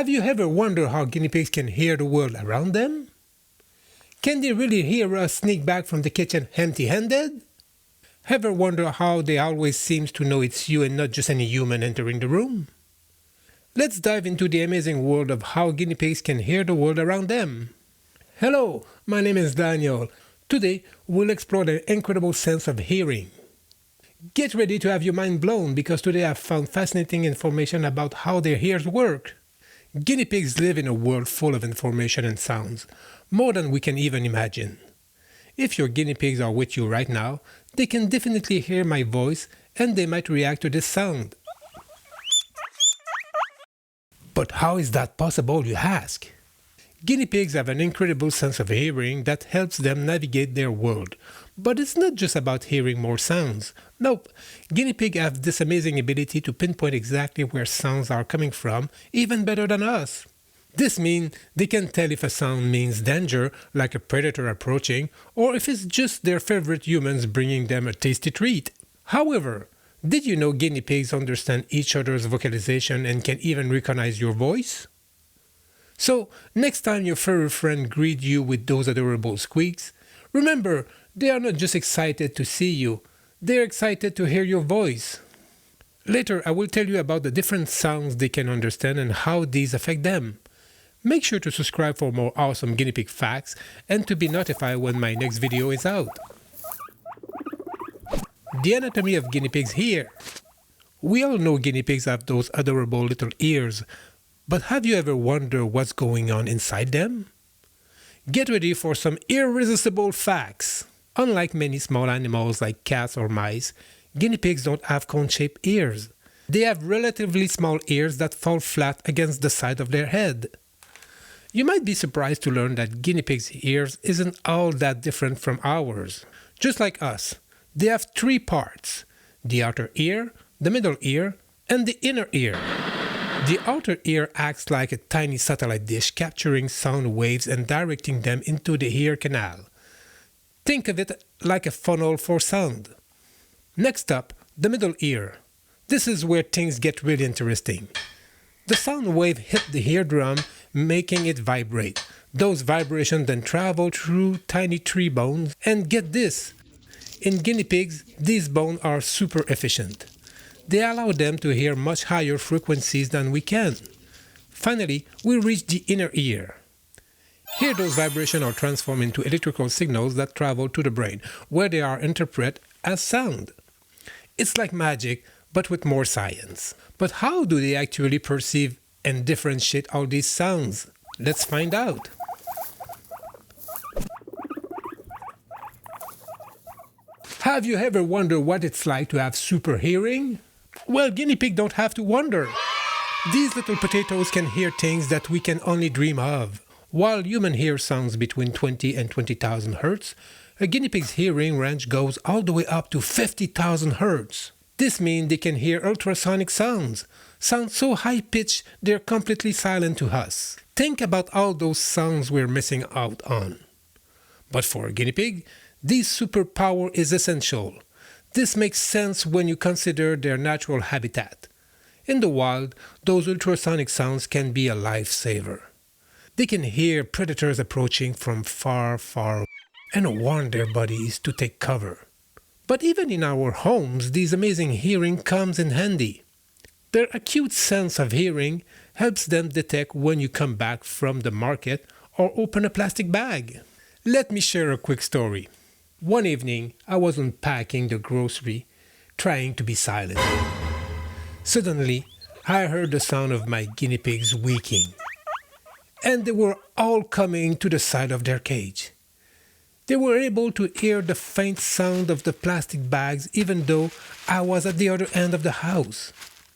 Have you ever wondered how guinea pigs can hear the world around them? Can they really hear us sneak back from the kitchen empty-handed? Ever wonder how they always seem to know it's you and not just any human entering the room? Let's dive into the amazing world of how guinea pigs can hear the world around them. Hello, my name is Daniel. Today, we'll explore the incredible sense of hearing. Get ready to have your mind blown because today I've found fascinating information about how their ears work. Guinea pigs live in a world full of information and sounds, more than we can even imagine. If your guinea pigs are with you right now, they can definitely hear my voice and they might react to this sound. But how is that possible, you ask? Guinea pigs have an incredible sense of hearing that helps them navigate their world. But it's not just about hearing more sounds. Nope, guinea pigs have this amazing ability to pinpoint exactly where sounds are coming from, even better than us. This means they can tell if a sound means danger, like a predator approaching, or if it's just their favorite humans bringing them a tasty treat. However, did you know guinea pigs understand each other's vocalization and can even recognize your voice? So, next time your furry friend greets you with those adorable squeaks, remember, they are not just excited to see you, they're excited to hear your voice. Later, I will tell you about the different sounds they can understand and how these affect them. Make sure to subscribe for more awesome guinea pig facts and to be notified when my next video is out. The anatomy of guinea pigs here. We all know guinea pigs have those adorable little ears, but have you ever wondered what's going on inside them? Get ready for some irresistible facts. Unlike many small animals like cats or mice, guinea pigs don't have cone-shaped ears. They have relatively small ears that fall flat against the side of their head. You might be surprised to learn that guinea pigs' ears isn't all that different from ours. Just like us, they have three parts: the outer ear, the middle ear, and the inner ear. The outer ear acts like a tiny satellite dish capturing sound waves and directing them into the ear canal. Think of it like a funnel for sound. Next up, the middle ear. This is where things get really interesting. The sound wave hit the eardrum, making it vibrate. Those vibrations then travel through tiny tree bones. And get this, in guinea pigs, these bones are super efficient. They allow them to hear much higher frequencies than we can. Finally, we reach the inner ear. Here those vibrations are transformed into electrical signals that travel to the brain, where they are interpreted as sound. It's like magic, but with more science. But how do they actually perceive and differentiate all these sounds? Let's find out. Have you ever wondered what it's like to have super hearing? Well, guinea pigs don't have to wonder. These little potatoes can hear things that we can only dream of. While humans hear sounds between 20 and 20,000 Hz, a guinea pig's hearing range goes all the way up to 50,000 Hz. This means they can hear ultrasonic sounds so high-pitched they're completely silent to us. Think about all those sounds we're missing out on. But for a guinea pig, this superpower is essential. This makes sense when you consider their natural habitat. In the wild, those ultrasonic sounds can be a lifesaver. They can hear predators approaching from far, far away and warn their buddies to take cover. But even in our homes, this amazing hearing comes in handy. Their acute sense of hearing helps them detect when you come back from the market or open a plastic bag. Let me share a quick story. One evening, I was unpacking the grocery, trying to be silent. Suddenly, I heard the sound of my guinea pigs squeaking, and they were all coming to the side of their cage. They were able to hear the faint sound of the plastic bags even though I was at the other end of the house.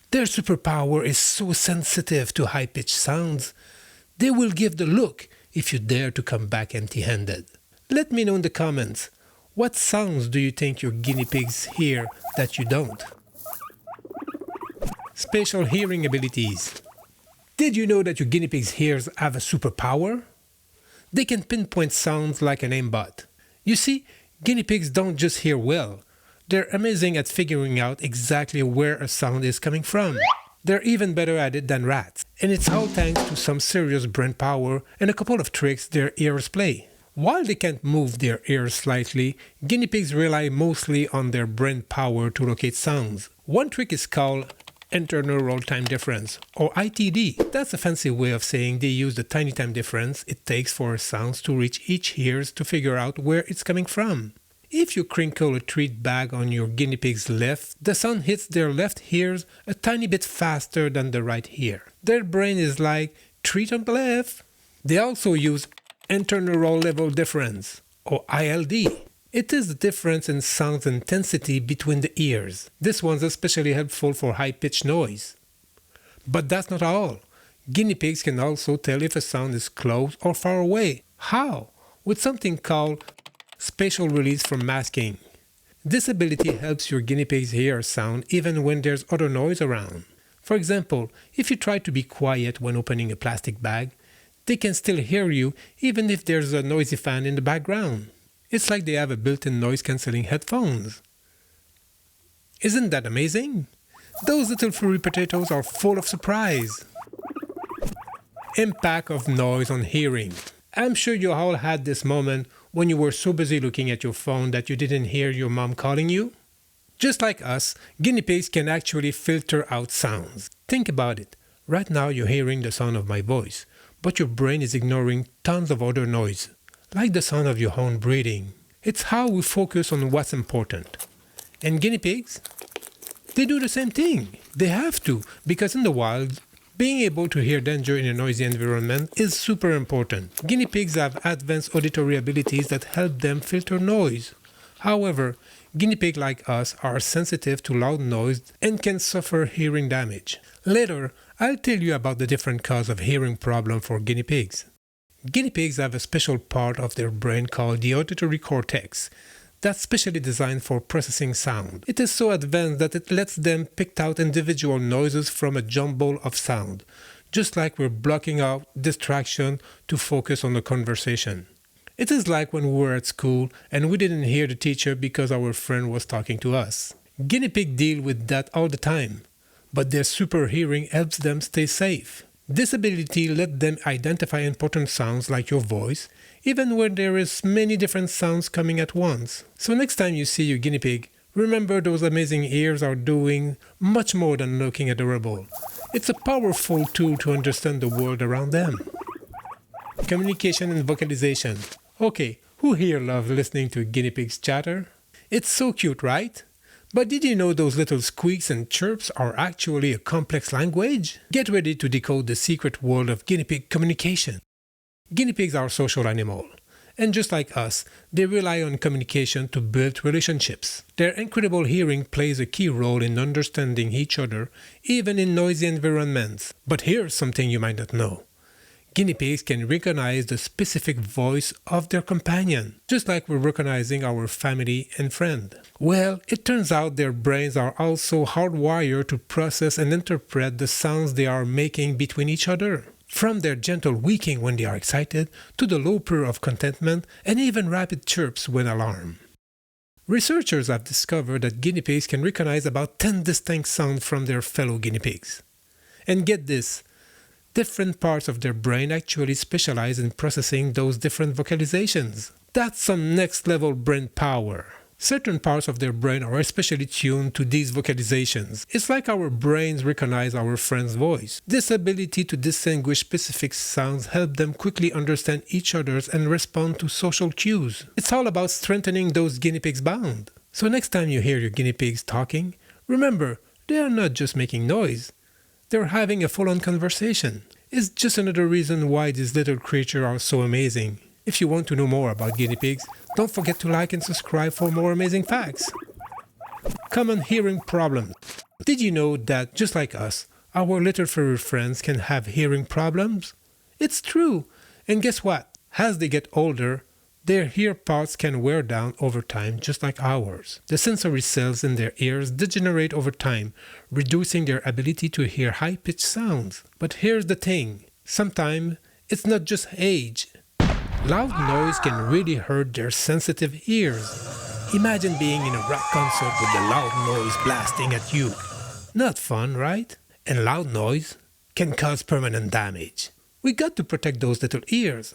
Their superpower is so sensitive to high-pitched sounds. They will give the look if you dare to come back empty-handed. Let me know in the comments, what sounds do you think your guinea pigs hear that you don't? Spatial hearing abilities. Did you know that your guinea pig's ears have a superpower? They can pinpoint sounds like an aimbot. You see, guinea pigs don't just hear well. They're amazing at figuring out exactly where a sound is coming from. They're even better at it than rats. And it's all thanks to some serious brain power and a couple of tricks their ears play. While they can't move their ears slightly, guinea pigs rely mostly on their brain power to locate sounds. One trick is called interneural time difference, or ITD. That's a fancy way of saying they use the tiny time difference it takes for sounds to reach each ears to figure out where it's coming from. If you crinkle a treat bag on your guinea pig's left, the sound hits their left ears a tiny bit faster than the right ear. Their brain is like, treat on the left. They also use interneural level difference, or ILD. It is the difference in sound intensity between the ears. This one's especially helpful for high-pitched noise. But that's not all. Guinea pigs can also tell if a sound is close or far away. How? With something called spatial release from masking. This ability helps your guinea pigs hear a sound even when there's other noise around. For example, if you try to be quiet when opening a plastic bag, they can still hear you even if there's a noisy fan in the background. It's like they have a built-in noise-cancelling headphones. Isn't that amazing? Those little furry potatoes are full of surprise. Impact of noise on hearing. I'm sure you all had this moment when you were so busy looking at your phone that you didn't hear your mom calling you. Just like us, guinea pigs can actually filter out sounds. Think about it. Right now you're hearing the sound of my voice, but your brain is ignoring tons of other noise, like the sound of your own breathing. It's how we focus on what's important. And guinea pigs? They do the same thing. They have to, because in the wild, being able to hear danger in a noisy environment is super important. Guinea pigs have advanced auditory abilities that help them filter noise. However, guinea pigs like us are sensitive to loud noise and can suffer hearing damage. Later, I'll tell you about the different causes of hearing problem for guinea pigs. Guinea pigs have a special part of their brain called the auditory cortex that's specially designed for processing sound. It is so advanced that it lets them pick out individual noises from a jumble of sound, just like we're blocking out distraction to focus on the conversation. It is like when we were at school and we didn't hear the teacher because our friend was talking to us. Guinea pigs deal with that all the time, but their super hearing helps them stay safe. This ability lets them identify important sounds like your voice, even when there is many different sounds coming at once. So next time you see your guinea pig, remember those amazing ears are doing much more than looking adorable. It's a powerful tool to understand the world around them. Communication and vocalization. Okay, who here loves listening to guinea pigs chatter? It's so cute, right? But did you know those little squeaks and chirps are actually a complex language? Get ready to decode the secret world of guinea pig communication. Guinea pigs are social animals, and just like us, they rely on communication to build relationships. Their incredible hearing plays a key role in understanding each other, even in noisy environments. But here's something you might not know. Guinea pigs can recognize the specific voice of their companion, just like we're recognizing our family and friend. Well, it turns out their brains are also hardwired to process and interpret the sounds they are making between each other. From their gentle wheeking when they are excited, to the low purr of contentment, and even rapid chirps when alarmed. Researchers have discovered that guinea pigs can recognize about 10 distinct sounds from their fellow guinea pigs. And get this, different parts of their brain actually specialize in processing those different vocalizations. That's some next level brain power. Certain parts of their brain are especially tuned to these vocalizations. It's like our brains recognize our friend's voice. This ability to distinguish specific sounds helps them quickly understand each other's and respond to social cues. It's all about strengthening those guinea pigs' bond. So next time you hear your guinea pigs talking, remember, they are not just making noise. They're having a full-on conversation. It's just another reason why these little creatures are so amazing. If you want to know more about guinea pigs, don't forget to like and subscribe for more amazing facts. Common hearing problems. Did you know that, just like us, our little furry friends can have hearing problems? It's true. And guess what? As they get older, their ear parts can wear down over time just like ours. The sensory cells in their ears degenerate over time, reducing their ability to hear high-pitched sounds. But here's the thing. Sometimes it's not just age. Loud noise can really hurt their sensitive ears. Imagine being in a rock concert with the loud noise blasting at you. Not fun, right? and loud noise can cause permanent damage. We got to protect those little ears.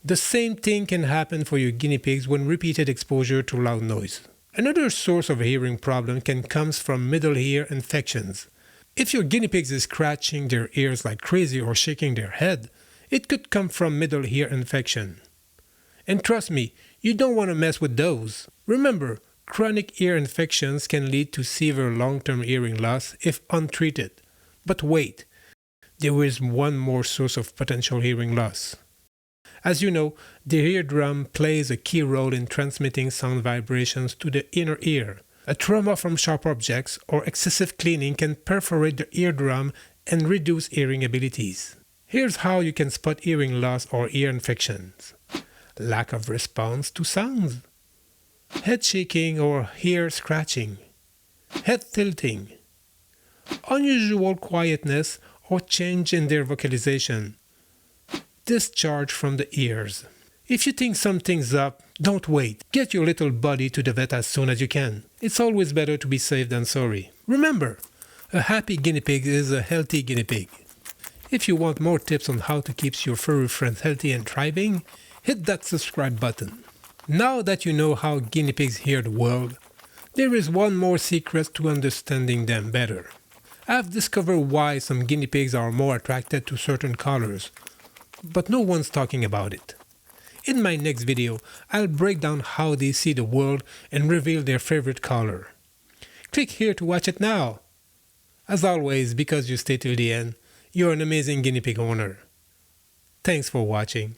The same thing can happen for your guinea pigs when repeated exposure to loud noise. Another source of hearing problem can come from middle ear infections. If your guinea pigs is scratching their ears like crazy or shaking their head, it could come from middle ear infection. And trust me, you don't want to mess with those. Remember, chronic ear infections can lead to severe long-term hearing loss if untreated. But wait, there is one more source of potential hearing loss. As you know, the eardrum plays a key role in transmitting sound vibrations to the inner ear. A trauma from sharp objects or excessive cleaning can perforate the eardrum and reduce hearing abilities. Here's how you can spot hearing loss or ear infections. Lack of response to sounds. Head shaking or ear scratching. Head tilting. Unusual quietness or change in their vocalization. Discharge from the ears. If you think something's up, don't wait. Get your little buddy to the vet as soon as you can. It's always better to be safe than sorry. Remember, a happy guinea pig is a healthy guinea pig. If you want more tips on how to keep your furry friends healthy and thriving, hit that subscribe button. Now that you know how guinea pigs hear the world, there is one more secret to understanding them better. I've discovered why some guinea pigs are more attracted to certain colors, but no one's talking about it. In my next video, I'll break down how they see the world and reveal their favorite color. Click here to watch it now. As always, because you stay till the end, you're an amazing guinea pig owner. Thanks for watching.